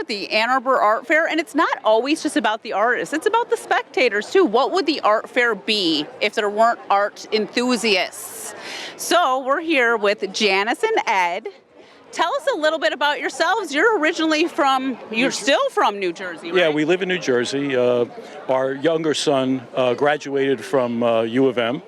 the Ann Arbor Art Fair, and it's not always just about the artists. It's about the spectators, too. What would the art fair be if there weren't art enthusiasts? So we're here with Janice and Ed. Tell us a little bit about yourselves. You're still from New Jersey, right? Yeah, we live in New Jersey. Our younger son graduated from U of M,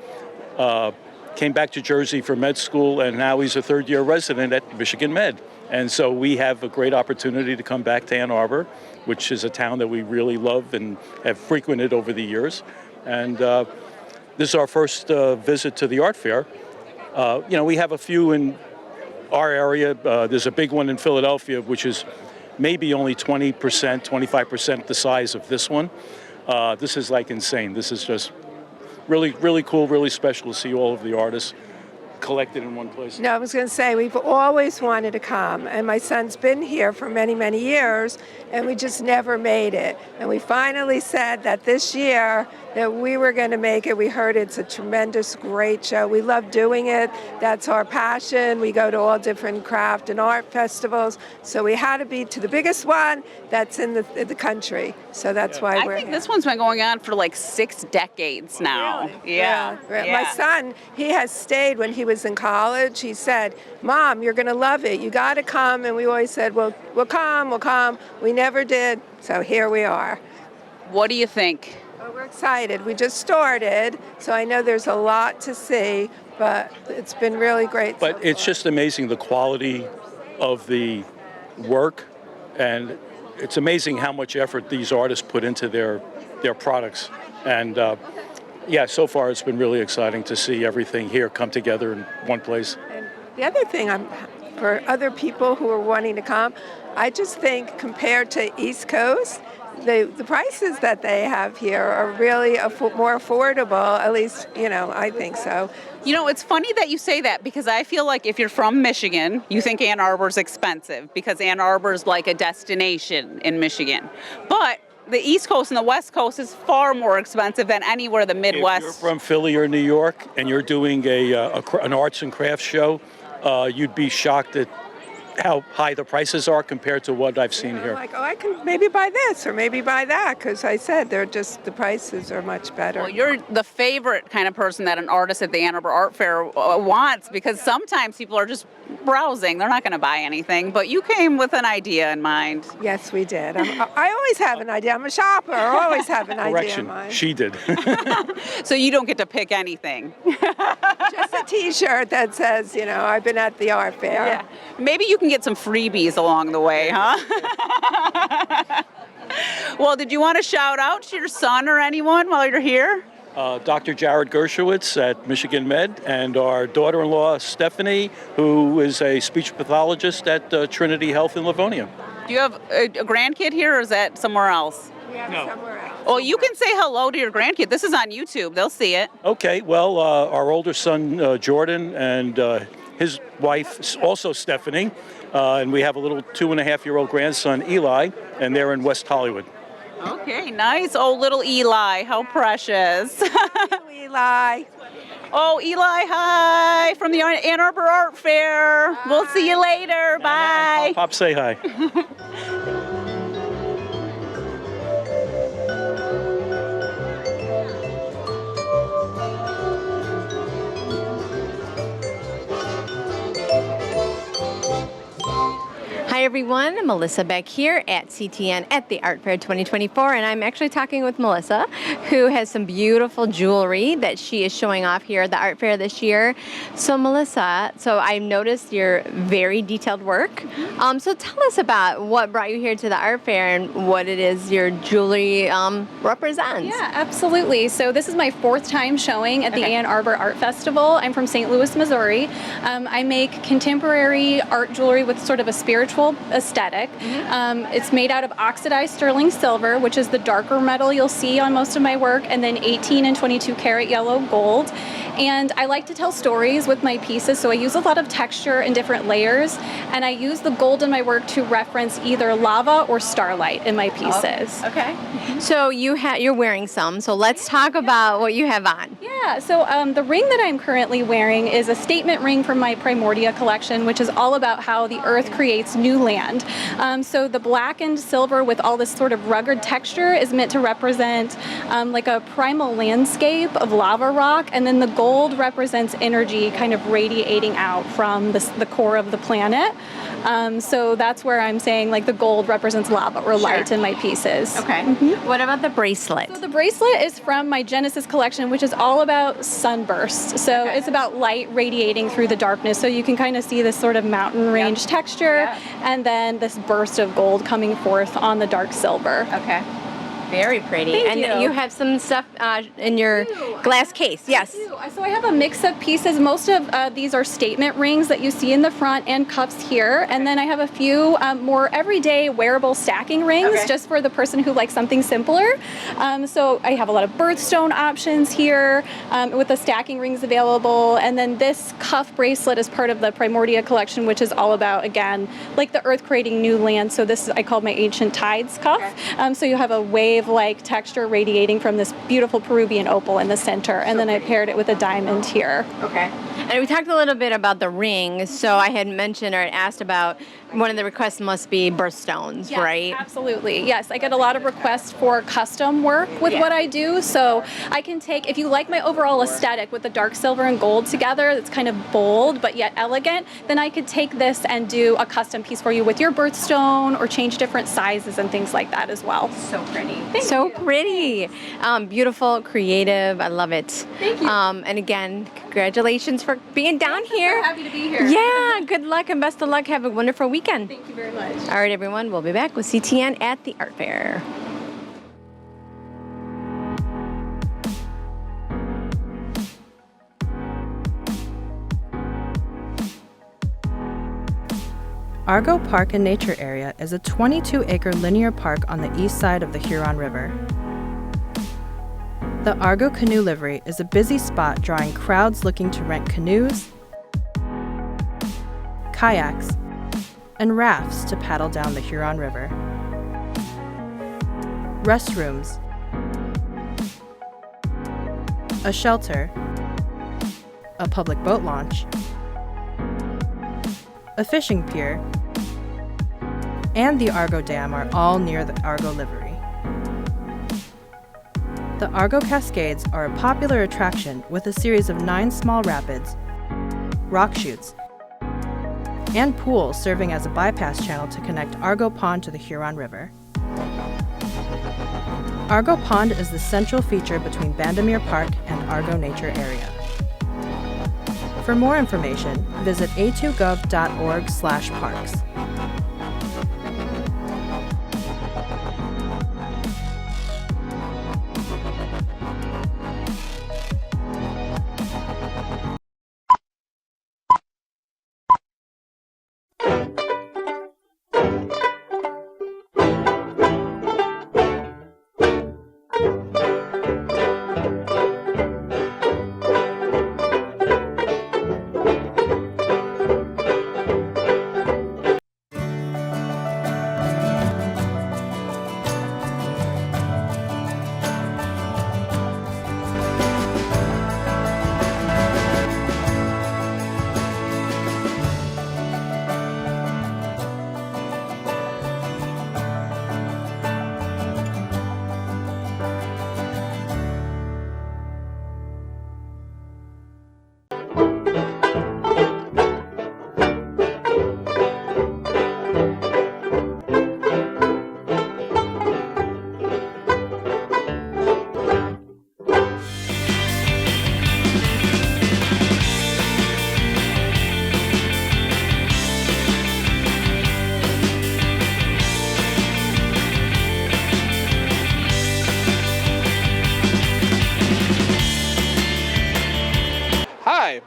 came back to Jersey for med school, and now he's a third-year resident at Michigan Med. And so we have a great opportunity to come back to Ann Arbor, which is a town that we really love and have frequented over the years. And this is our first visit to the art fair. We have a few in our area. There's a big one in Philadelphia, which is maybe only 20%, 25% the size of this one. This is like insane. This is just really, really cool, really special to see all of the artists collected in one place. No, I was going to say, we've always wanted to come, and my son's been here for many, many years, and we just never made it. And we finally said that this year that we were going to make it. We heard it's a tremendous, great show. We love doing it. That's our passion. We go to all different craft and art festivals, so we had to be to the biggest one that's in the country. So that's why we're I think here. this one's been going on for like 6 decades now. Really? Yeah. My son, he has stayed when he was in college. He said, "Mom, you're going to love it. You got to come." And we always said, "We'll come." We never did. So here we are. What do you think? Well, we're excited. We just started, so I know there's a lot to see, but it's been really great. But it's just amazing the quality of the work, and it's amazing how much effort these artists put into their products. And so far it's been really exciting to see everything here come together in one place. And the other thing, for other people who are wanting to come, I just think compared to East Coast, the prices that they have here are really more affordable, at least, I think so. It's funny that you say that, because I feel like if you're from Michigan, you think Ann Arbor's expensive because Ann Arbor's like a destination in Michigan. But the East Coast and the West Coast is far more expensive than anywhere in the Midwest. If you're from Philly or New York and you're doing an arts and crafts show, you'd be shocked at how high the prices are compared to what I've seen here. Like, I can maybe buy this or maybe buy that, because I said the prices are much better. Well, you're the favorite kind of person that an artist at the Ann Arbor Art Fair wants, because sometimes people are just browsing. They're not going to buy anything, but you came with an idea in mind. Yes, we did. I always have an idea. I'm a shopper. I always have an idea in mind. She did. So you don't get to pick anything. Just a T-shirt that says, I've been at the art fair. Yeah. Maybe you can get some freebies along the way, huh? Well, did you want to shout out to your son or anyone while you're here? Dr. Jared Gershowitz at Michigan Med, and our daughter-in-law, Stephanie, who is a speech pathologist at Trinity Health in Livonia. Do you have a grandkid here, or is that somewhere else? No. Somewhere else. Well, you can say hello to your grandkid. This is on YouTube. They'll see it. Okay, well, our older son, Jordan, and his wife, also Stephanie, and we have a little 2.5-year-old grandson, Eli, and they're in West Hollywood. Okay, nice. Oh, little Eli, how precious. Eli. Oh, Eli, hi, from the Ann Arbor Art Fair. Hi. We'll see you later. Bye. Pop, say hi. Hi everyone, Melissa Beck here at CTN at the Art Fair 2024, and I'm actually talking with Melissa, who has some beautiful jewelry that she is showing off here at the Art Fair this year. So Melissa, I noticed your very detailed work. So tell us about what brought you here to the Art Fair and what it is your jewelry represents. Yeah, absolutely. So this is my 4th time showing at the Ann Arbor Art Festival. I'm from St. Louis, Missouri. I make contemporary art jewelry with sort of a spiritual aesthetic. It's made out of oxidized sterling silver, which is the darker metal you'll see on most of my work, and then 18 and 22 karat yellow gold. And I like to tell stories with my pieces, so I use a lot of texture and different layers, and I use the gold in my work to reference either lava or starlight in my pieces. Okay. So you're wearing some, so let's talk about what you have on. Yeah, so the ring that I'm currently wearing is a statement ring from my Primordia collection, which is all about how the earth creates new land. So the blackened silver with all this sort of rugged texture is meant to represent like a primal landscape of lava rock, and then the gold represents energy kind of radiating out from the core of the planet. So that's where I'm saying like the gold represents lava or light in my pieces. Okay. What about the bracelet? So the bracelet is from my Genesis collection, which is all about sunburst. So it's about light radiating through the darkness. So you can kind of see this sort of mountain range texture and then this burst of gold coming forth on the dark silver. Okay. Very pretty. Thank and you. have some stuff in your glass case. Yes. So I have a mix of pieces. Most of these are statement rings that you see in the front and cuffs here. And then I have a few more everyday wearable stacking rings just for the person who likes something simpler. So I have a lot of birthstone options here with the stacking rings available. And then this cuff bracelet is part of the Primordia collection, which is all about, again, like the earth creating new land. So this I call my Ancient Tides cuff. So you have a wave-like texture radiating from this beautiful Peruvian opal in the center. And then I paired it with a diamond here. Okay. And we talked a little bit about the ring. So I had mentioned or asked about one of the requests must be birthstones, right? Absolutely. Yes, I get a lot of requests for custom work with what I do. So I can take, if you like my overall aesthetic with the dark silver and gold together, it's kind of bold but yet elegant, then I could take this and do a custom piece for you with your birthstone or change different sizes and things like that as well. So pretty. So pretty. Beautiful, creative. I love it. Thank you. And again, congratulations for being down here. So happy to be here. Yeah, good luck and best of luck. Have a wonderful weekend. Thank you very much. All right, everyone, we'll be back with CTN at the Art Fair. Argo Park and Nature Area is a 22-acre linear park on the east side of the Huron River. The Argo Canoe Livery is a busy spot drawing crowds looking to rent canoes, kayaks, and rafts to paddle down the Huron River. Restrooms, a shelter, a public boat launch, a fishing pier, and the Argo Dam are all near the Argo Livery. The Argo Cascades are a popular attraction with a series of 9 small rapids, rock chutes, and pools serving as a bypass channel to connect Argo Pond to the Huron River. Argo Pond is the central feature between Bandamere Park and Argo Nature Area. For more information, visit a2gov.org/parks.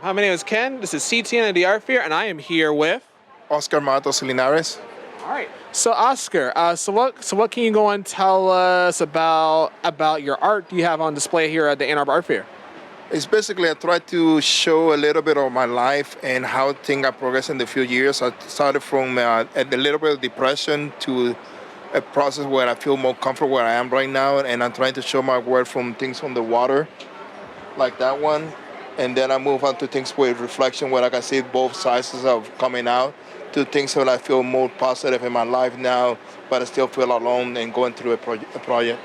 Hi, my name is Ken. This is CTN at the Art Fair, and I am here with Oscar Matos Linares. All right. So Oscar, so what can you go and tell us about your art you have on display here at the Ann Arbor Art Fair? It's basically I try to show a little bit of my life and how things have progressed in the few years. I started from a little bit of depression to a process where I feel more comfortable where I am right now, and I'm trying to show my work from things from the water, like that one, and then I move on to things with reflection where I can see both sides of coming out, to things that I feel more positive in my life now, but I still feel alone and going through a project.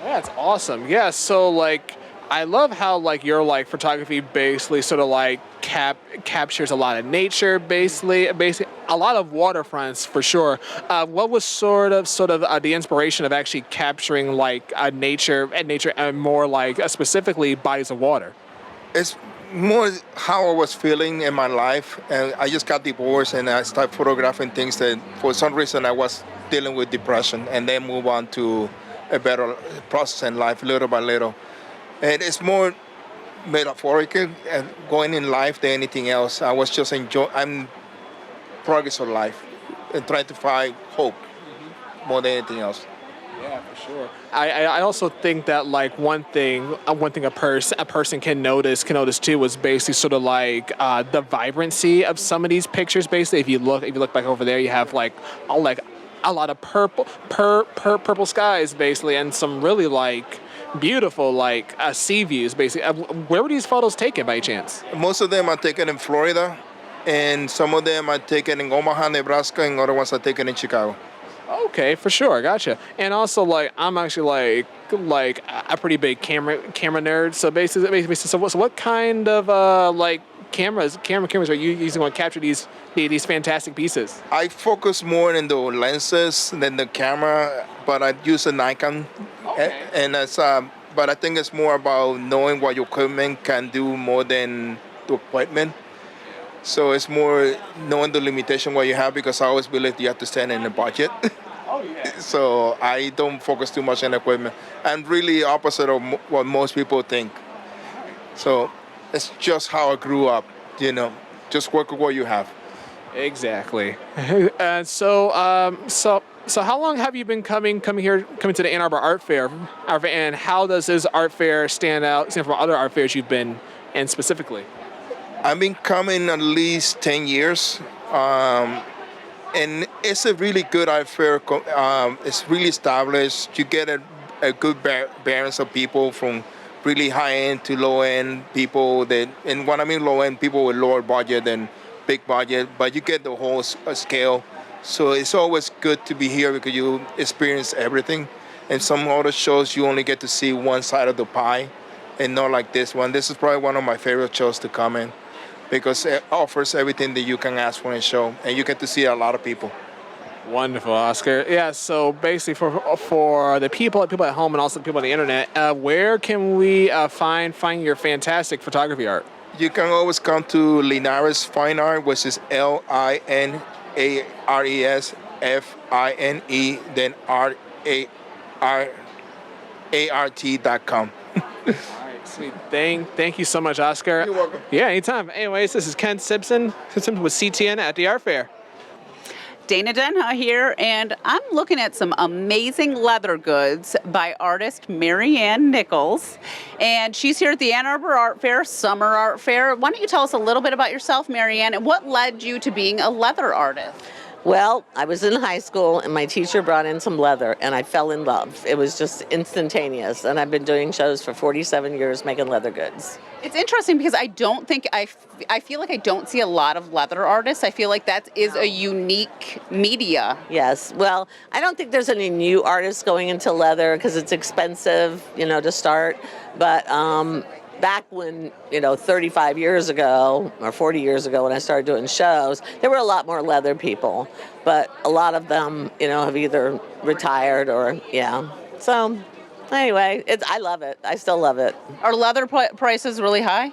That's awesome. Yeah, so like I love how like your like photography basically sort of like captures a lot of nature, basically a lot of waterfronts for sure. What was sort of the inspiration of actually capturing like nature and more like specifically bodies of water? It's more how I was feeling in my life, and I just got divorced and I started photographing things that for some reason I was dealing with depression, and then move on to a better process in life little by little. And it's more metaphorical and going in life than anything else. I was just I'm progress of life and trying to find hope more than anything else. Yeah, for sure. I also think that like one thing a person can notice too was basically sort of like the vibrancy of some of these pictures. Basically, if you look back over there, you have like a lot of purple skies basically, and some really like beautiful like sea views basically. Where were these photos taken by chance? Most of them are taken in Florida, and some of them are taken in Omaha, Nebraska, and other ones are taken in Chicago. Okay, for sure, gotcha. And also, like, I'm actually like a pretty big camera nerd. So basically, so what kind of like cameras are you using to capture these fantastic pieces? I focus more in the lenses than the camera, but I use a Nikon. Okay. And that's but I think it's more about knowing what your equipment can do more than the equipment. So it's more knowing the limitation what you have, because I always believe you have to stand in the budget. Oh yeah. So I don't focus too much on equipment. I'm really opposite of what most people think. So it's just how I grew up, just work with what you have. Exactly. And so how long have you been coming to the Ann Arbor Art Fair? And how does this art fair stand from other art fairs you've been in specifically? I've been coming at least 10 years, and it's a really good art fair. It's really established. You get a good balance of people from really high-end to low-end people. And when I mean low-end, people with lower budget than big budget, but you get the whole scale. So it's always good to be here because you experience everything. And some other shows, you only get to see one side of the pie, and not like this one. This is probably one of my favorite shows to come in, because it offers everything that you can ask for in a show, and you get to see a lot of people. Wonderful, Oscar. Yeah, so basically for the people at home and also the people on the internet, where can we find your fantastic photography art? You can always come to Linares Fine Art, which is LINARES FINE, then RART.com. Sweet. Thank you so much, Oscar. You're welcome. Yeah, anytime. Anyways, this is Ken Simpson with CTN at the Art Fair. Dana Denha here, and I'm looking at some amazing leather goods by artist Marianne Nichols, and she's here at the Ann Arbor Art Fair, Summer Art Fair. Why don't you tell us a little bit about yourself, Marianne, and what led you to being a leather artist? Well, I was in high school and my teacher brought in some leather and I fell in love. It was just instantaneous, and I've been doing shows for 47 years making leather goods. It's interesting because I feel like I don't see a lot of leather artists. I feel like that is a unique media. Yes, well, I don't think there's any new artists going into leather because it's expensive, to start, but back when, 35 years ago or 40 years ago when I started doing shows, there were a lot more leather people, but a lot of them, have either retired or, So anyway, I love it. I still love it. Are leather prices really high?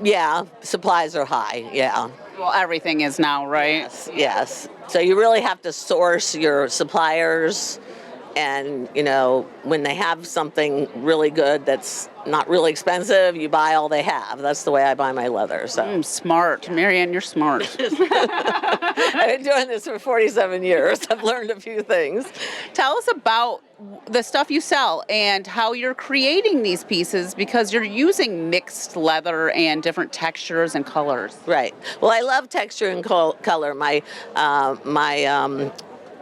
Yeah, supplies are high, yeah. Well, everything is now, right? Yes. So you really have to source your suppliers And, you know, when they have something really good that's not really expensive, you buy all they have. That's the way I buy my leather. So Smart. Marianne, you're smart. I've been doing this for 47 years. I've learned a few things. Tell us about the stuff you sell and how you're creating these pieces, because you're using mixed leather and different textures and colors. Right. Well, I love texture and color. My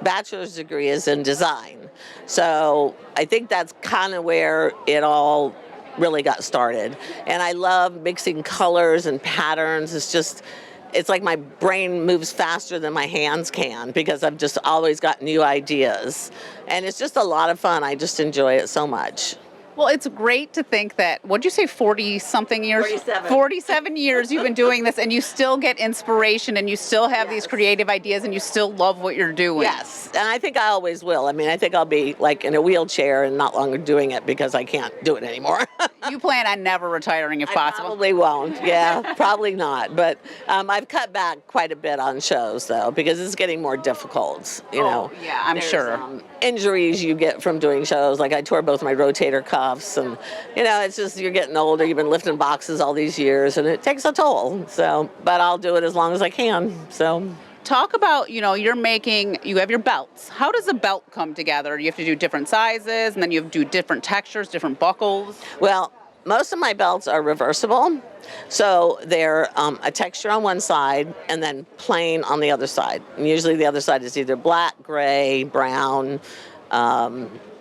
bachelor's degree is in design. So I think that's kind of where it all really got started. And I love mixing colors and patterns. It's like my brain moves faster than my hands can, because I've just always got new ideas. And it's just a lot of fun. I just enjoy it so much. Well, it's great to think that, what'd you say, 40-something years? 47. 47 years you've been doing this, and you still get inspiration, and you still have these creative ideas, and you still love what you're doing. Yes, and I think I always will. I mean, I think I'll be like in a wheelchair and not longer doing it because I can't do it anymore. You plan on never retiring if I possible? probably won't. Yeah, probably not. But I've cut back quite a bit on shows, though, because it's getting more difficult. You know. Yeah, I'm There's, sure. Injuries you get from doing shows. Like I tore both my rotator cuffs, and you know, it's just you're getting older. You've been lifting boxes all these years, and it takes a toll. So, but I'll do it as long as I can. So. Talk about, you have your belts. How does a belt come together? You have to do different sizes, and then you have to do different textures, different buckles. Well, most of my belts are reversible. So they're a texture on one side and then plain on the other side. And usually the other side is either black, gray, brown,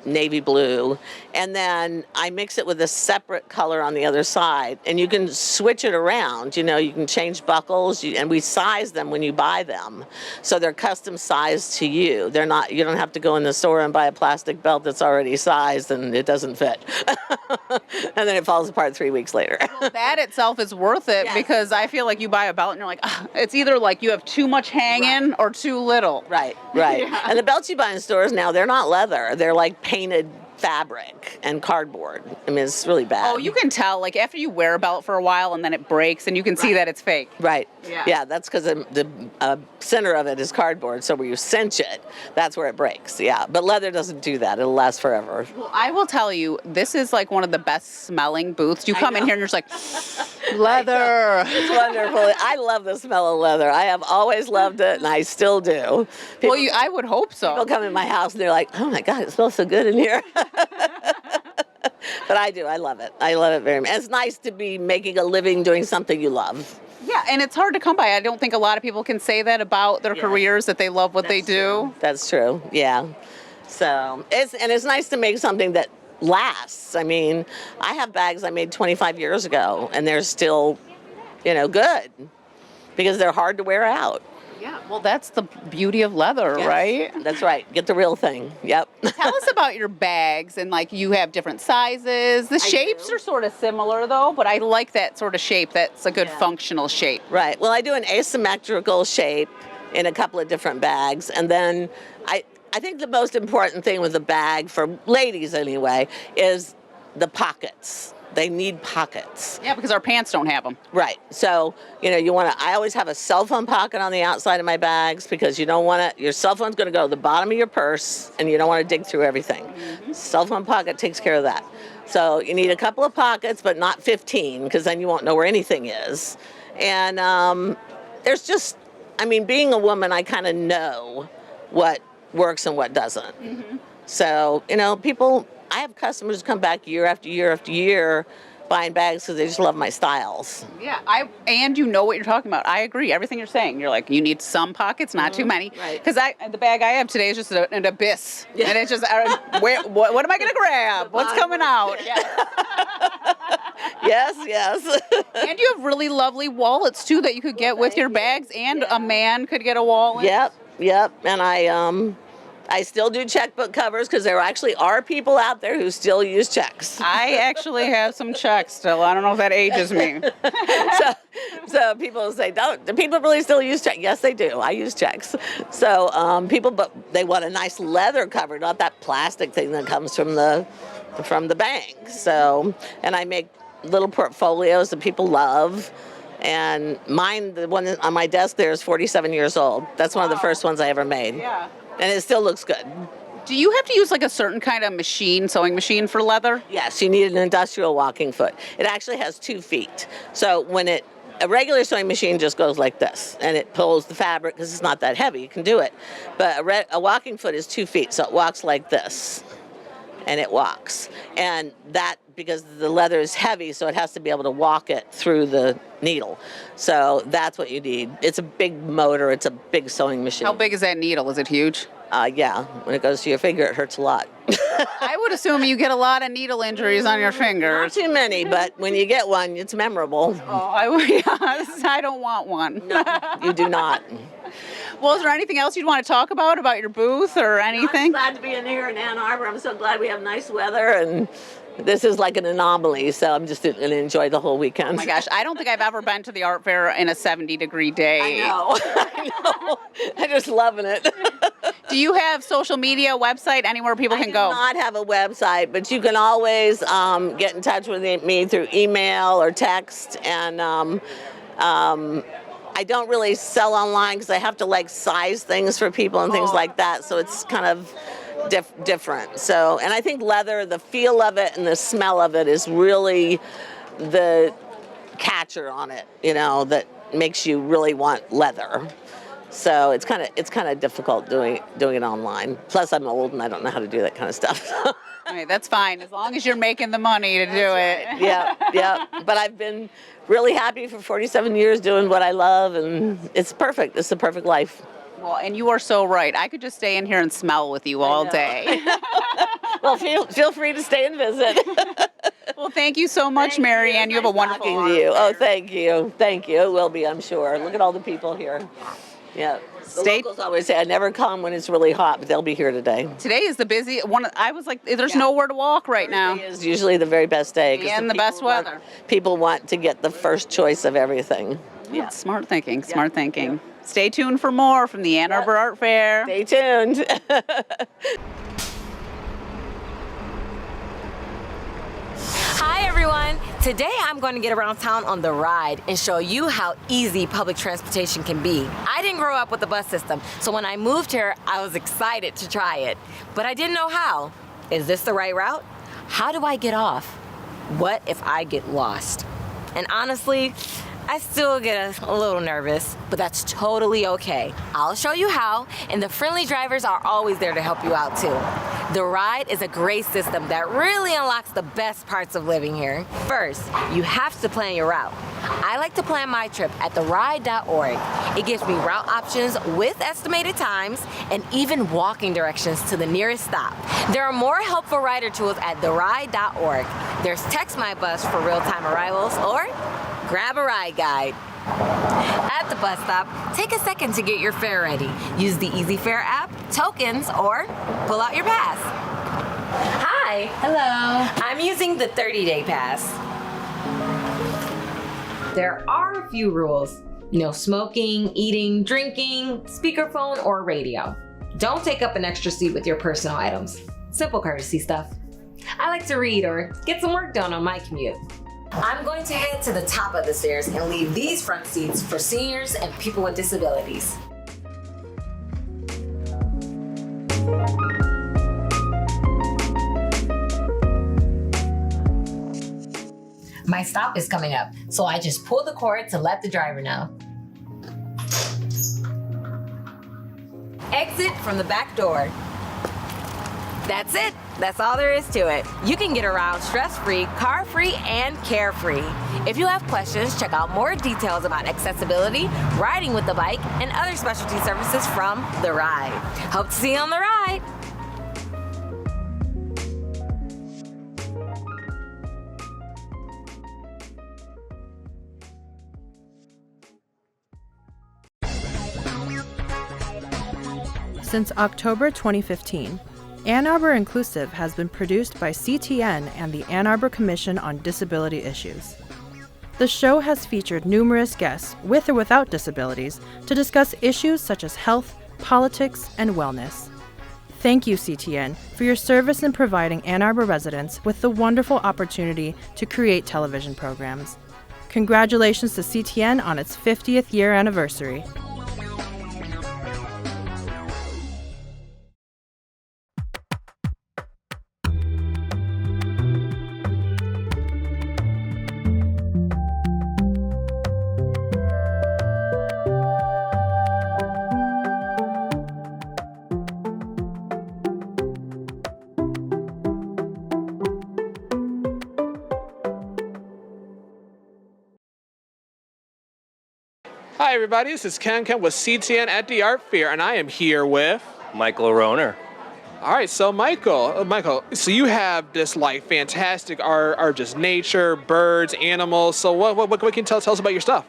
navy blue, and then I mix it with a separate color on the other side, and you can switch it around. You know, you can change buckles, and we size them when you buy them, so they're custom sized to you. They're not. You don't have to go in the store and buy a plastic belt that's already sized and it doesn't fit, and then it falls apart 3 weeks later. Well, that itself is worth it, because I feel like you buy a belt and you're like, it's either like you have too much hanging or too little. Right. Yeah. And the belts you buy in stores now, they're not leather. They're like painted fabric and cardboard. I mean, it's really bad. Oh, you can tell, like, after you wear a belt for a while and then it breaks, and you can see that it's fake. Right. Yeah. That's because the center of it is cardboard, so where you cinch it, that's where it breaks. Yeah, but leather doesn't do that. It'll last forever. Well, I will tell you, this is like one of the best smelling booths. You come in here and you're just like, leather. It's wonderful. I love the smell of leather. I have always loved it, and I still do. Well, I would hope so. People come in my house and they're like, oh my God, it smells so good in here. But I do. I love it. I love it very much. It's nice to be making a living doing something you love. Yeah, and it's hard to come by. I don't think a lot of people can say that about their careers, that they love what they do. That's true. Yeah. So it's nice to make something that lasts. I mean, I have bags I made 25 years ago, and they're still, good because they're hard to wear out. Yeah, well, that's the beauty of leather, right? That's right. Get the real thing. Yep. Tell us about your bags, and like you have different sizes. The shapes are sort of similar though, but I like that sort of shape. That's a good functional shape. Right. Well, I do an asymmetrical shape in a couple of different bags, and then I think the most important thing with a bag, for ladies anyway, is the pockets. They need pockets. Yeah, because our pants don't have them. Right. So, I always have a cell phone pocket on the outside of my bags, because you don't want to, your cell phone's going to go to the bottom of your purse, and you don't want to dig through everything. Mm-hmm. Cell phone pocket takes care of that. So you need a couple of pockets, but not 15, because then you won't know where anything is. And there's just, being a woman, I kind of know what works and what doesn't. Mm-hmm. So, I have customers come back year after year after year buying bags because they just love my styles. Yeah, and you know what you're talking about. I agree. Everything you're saying. You're like, you need some pockets, not too many. Right. Because the bag I have today is just an abyss. Yeah. And it's just, what am I going to grab? What's coming out? Yeah. Yes. And you have really lovely wallets, too, that you could get with your bags. And a man could get a wallet. Yep. And I still do checkbook covers, because there actually are people out there who still use checks. I actually have some checks still. I don't know if that ages me. So people say, do people really still use checks? Yes, they do. I use checks. So but they want a nice leather cover, not that plastic thing that comes from the bank. So, and I make little portfolios that people love. And mine, the one on my desk there, is 47 years old. That's one of the first ones I ever made. Yeah. And it still looks good. Do you have to use like a certain kind of machine, sewing machine for leather? Yes, you need an industrial walking foot. It actually has 2 feet. So when a regular sewing machine just goes like this, and it pulls the fabric because it's not that heavy. You can do it. But a walking foot is 2 feet, so it walks like this, and it walks. And that, because the leather is heavy, so it has to be able to walk it through the needle. So that's what you need. It's a big motor. It's a big sewing machine. How big is that needle? Is it huge? Yeah. When it goes to your finger, it hurts a lot. I would assume you get a lot of needle injuries on your Not fingers. too many, but when you get one, it's memorable. Oh, I don't want one. No, you do not. Well, is there anything else you'd want to talk about your booth or I'm anything? glad to be in here in Ann Arbor. I'm so glad we have nice weather, and this is like an anomaly, so I'm just going to enjoy the whole weekend. Oh my gosh, I don't think I've ever been to the art fair in a 70-degree day. I know. I'm just loving it. Do you have social media, website, anywhere people can go? I do not have a website, but you can always get in touch with me through email or text, and I don't really sell online because I have to like size things for people and things like that, so it's kind of different. So, and I think leather, the feel of it and the smell of it is really the catcher on it, that makes you really want leather. So it's kind of difficult doing it online. Plus, I'm old and I don't know how to do that kind of stuff. All right, that's fine, as long as you're making the money to do it. Yeah. But I've been really happy for 47 years doing what I love, and it's perfect. It's the perfect life. Well, and you are so right. I could just stay in here and smell with you all day. Well, feel free to stay and visit. Well, thank you so much, Mary Ann. You have a wonderful talking to you. Oh, thank you. Thank you. It will be, I'm sure. Look at all the people here. Yeah. The locals always say I never come when it's really hot, but they'll be here today. Today is the busy one. I was like, there's nowhere to walk right now. It is usually the very best day. And the best weather. People want to get the first choice of everything. Yeah. Smart thinking, smart thinking. Yeah. Stay tuned for more from the Ann Arbor Art Fair. Stay tuned. Hi everyone! Today I'm going to get around town on the ride and show you how easy public transportation can be. I didn't grow up with the bus system, so when I moved here, I was excited to try it. But I didn't know how. Is this the right route? How do I get off? What if I get lost? And honestly, I still get a little nervous, but that's totally okay. I'll show you how, and the friendly drivers are always there to help you out too. The ride is a great system that really unlocks the best parts of living here. First, you have to plan your route. I like to plan my trip at theride.org. It gives me route options with estimated times and even walking directions to the nearest stop. There are more helpful rider tools at theride.org. There's Text My Bus for real-time arrivals, or grab a ride guide. At the bus stop, take a second to get your fare ready. Use the Easy Fare app, tokens, or pull out your pass. Hi. Hello. I'm using the 30-day pass. There are a few rules. No smoking, eating, drinking, speakerphone, or radio. Don't take up an extra seat with your personal items. Simple courtesy stuff. I like to read or get some work done on my commute. I'm going to head to the top of the stairs and leave these front seats for seniors and people with disabilities. My stop is coming up, so I just pull the cord to let the driver know. Exit from the back door. That's it. That's all there is to it. You can get around stress-free, car-free, and carefree. If you have questions, check out more details about accessibility, riding with the bike, and other specialty services from The Ride. Hope to see you on the ride. Since October 2015, Ann Arbor Inclusive has been produced by CTN and the Ann Arbor Commission on Disability Issues. The show has featured numerous guests with or without disabilities to discuss issues such as health, politics, and wellness. Thank you, CTN, for your service in providing Ann Arbor residents with the wonderful opportunity to create television programs. Congratulations to CTN on its 50th year anniversary. Hi, everybody. This is Ken with CTN at the Art Fair, and I am here with Michael Roner. All right, so Michael, so you have this like fantastic art, just nature, birds, animals. So what can you tell us about your stuff?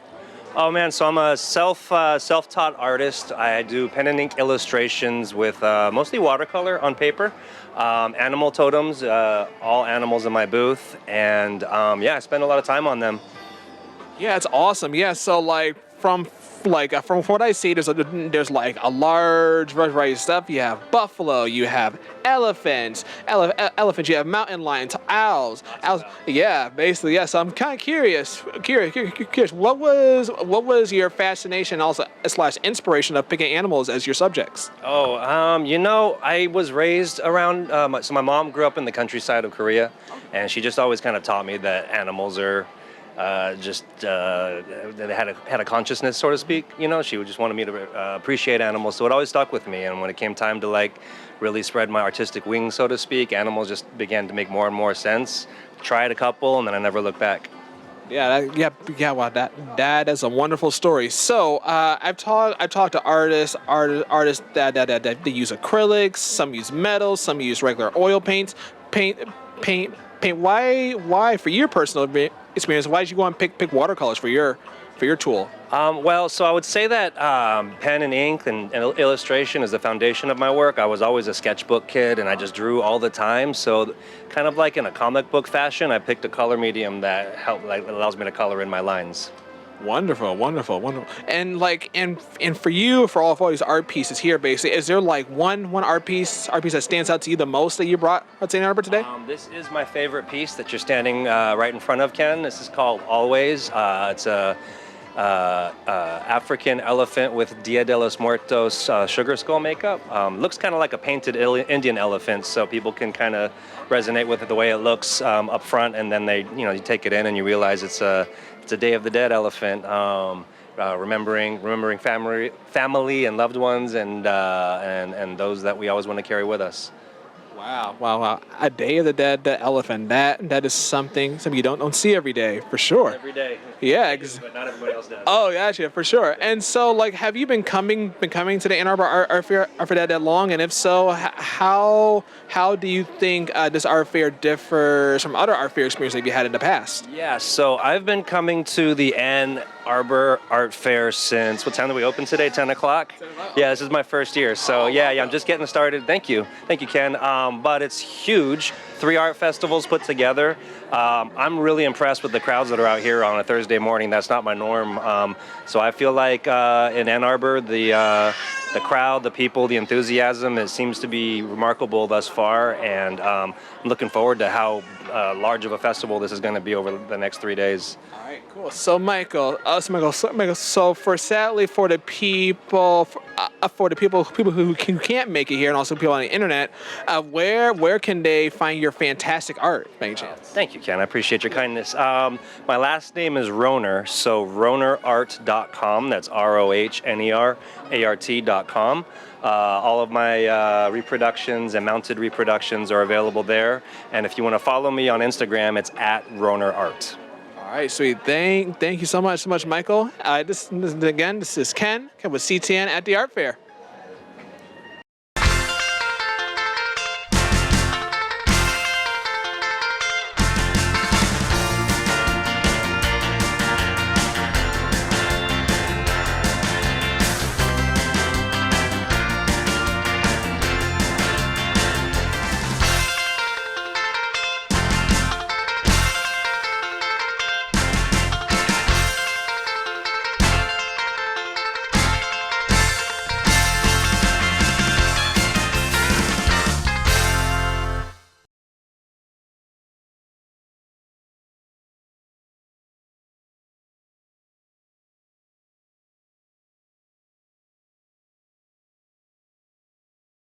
Oh man, so I'm a self-taught artist. I do pen and ink illustrations with mostly watercolor on paper, animal totems, all animals in my booth, and yeah, I spend a lot of time on them. Yeah, it's awesome. Yeah, so from what I see, there's like a large variety of stuff. You have buffalo, you have elephants, you have mountain lions, owls. Yeah, basically, yeah. So I'm kind of curious. What was your fascination, also / inspiration of picking animals as your subjects? Oh, I was raised around. So my mom grew up in the countryside of Korea, and she just always kind of taught me that animals are. They had a consciousness, so to speak. She just wanted me to appreciate animals, so it always stuck with me. And when it came time to really spread my artistic wings, so to speak, animals just began to make more and more sense. Tried a couple, and then I never looked back. Yeah. Wow, that is a wonderful story. So I've talked to artists that they use acrylics, some use metals, some use regular oil paints. Paint. Why for your personal experience? Why did you go and pick watercolors for your tool? Well, so I would say that pen and ink and illustration is the foundation of my work. I was always a sketchbook kid, and I just drew all the time. So, kind of like in a comic book fashion, I picked a color medium that allows me to color in my lines. Wonderful. And for you, for all of these art pieces here, basically, is there one art piece that stands out to you the most that you brought at Ann Arbor today? This is my favorite piece that you're standing right in front of, Ken. This is called Always. It's a African elephant with Dia de los Muertos sugar skull makeup. Looks kind of like a painted Indian elephant, so people can kind of resonate with it the way it looks up front, and then you take it in and you realize it's a Day of the Dead elephant, remembering family and loved ones, and those that we always want to carry with us. Wow! A Day of the Dead elephant. That is something you don't see every day, for sure. Every day. Yeah, but not everybody else does. Oh, gotcha, for sure. And so, have you been coming to the Ann Arbor Art Fair for that long? And if so, how do you think this art fair differs from other art fair experiences that you had in the past? Yeah, so I've been coming to the Ann Arbor Art Fair since, what time did we open today? 10 o'clock? 10 o'clock. Yeah, this is my first year. So yeah, I'm just getting started. Thank you, Ken. But it's huge. 3 art festivals put together. I'm really impressed with the crowds that are out here on a Thursday morning. That's not my norm. So I feel like in Ann Arbor, the crowd, the people, the enthusiasm, it seems to be remarkable thus far. And I'm looking forward to how large of a festival this is going to be over the next 3 days. All right, cool. So Michael, so for the people who can't make it here, and also people on the internet, where can they find your fantastic art, by any chance? Thank you, Ken. I appreciate your kindness. My last name is Roner, so ronerart.com. That's ROHNERART.com. All of my reproductions and mounted reproductions are available there. And if you want to follow me on Instagram, it's @RonerArt. All right, sweet. Thank you so much, Michael. This is Ken with CTN at the Art Fair.